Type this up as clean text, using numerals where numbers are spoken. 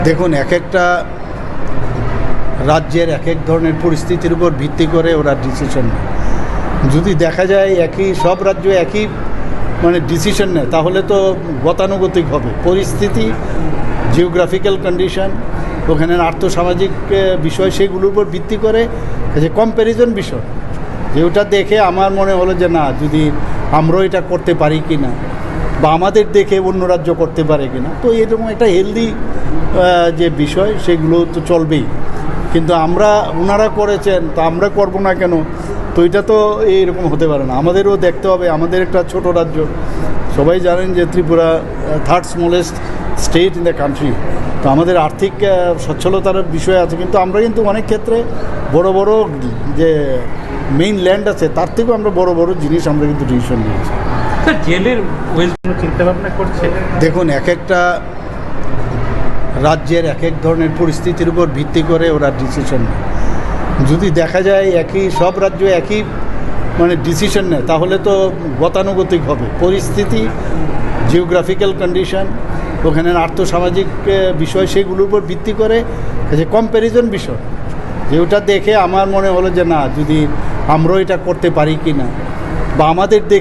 দেখুন, এক একটা রাজ্যের এক এক ধরনের পরিস্থিতির উপর ভিত্তি করে ওরা ডিসিশন নেয়। যদি দেখা যায় সব রাজ্য একই ডিসিশন নেয়, তাহলে তো গতানুগতিক হবে। পরিস্থিতি, জিওগ্রাফিক্যাল কন্ডিশন, ওখানের আর্থসামাজিক বিষয়, সেগুলোর উপর ভিত্তি করে যে কম্প্যারিজন বিষয়, যে ওটা দেখে আমার মনে হলো যে না, যদি আমরাও এটা করতে পারি কি না, বা আমাদের দেখে অন্য রাজ্য করতে পারে কি না, তো এরকম একটা হেলদি যে বিষয়, সেগুলো তো চলবেই। কিন্তু ওনারা করেছেন, তো আমরা করব না কেন? তো এটা তো এইরকম হতে পারে না। আমাদেরও দেখতে হবে, আমাদের একটা ছোট রাজ্য। সবাই জানেন যে Tripura third smallest state in the country. তো আমাদের আর্থিক সচ্ছলতার বিষয় আছে, কিন্তু আমরা কিন্তু অনেক ক্ষেত্রে বড় বড় যে মেইন ল্যান্ড আছে, তার থেকেও আমরা বড় বড় জিনিস আমরা কিন্তু ডিসিশন নিয়েছি। জেলের চিন্তাভাবনা করছে। দেখুন, এক একটা রাজ্যের এক এক ধরনের পরিস্থিতির উপর ভিত্তি করে ওরা ডিসিশন নেয়। যদি দেখা যায় সব রাজ্য একই ডিসিশন নেয়, তাহলে তো গতানুগতিক হবে। পরিস্থিতি, জিওগ্রাফিক্যাল কন্ডিশন, ওখানের আর্থসামাজিক বিষয়, সেগুলোর উপর ভিত্তি করে যে কম্প্যারিজন বিষয়, যে ওটা দেখে আমার মনে হলো যে না, যদি আমরাও এটা করতে পারি কি না, বা আমাদের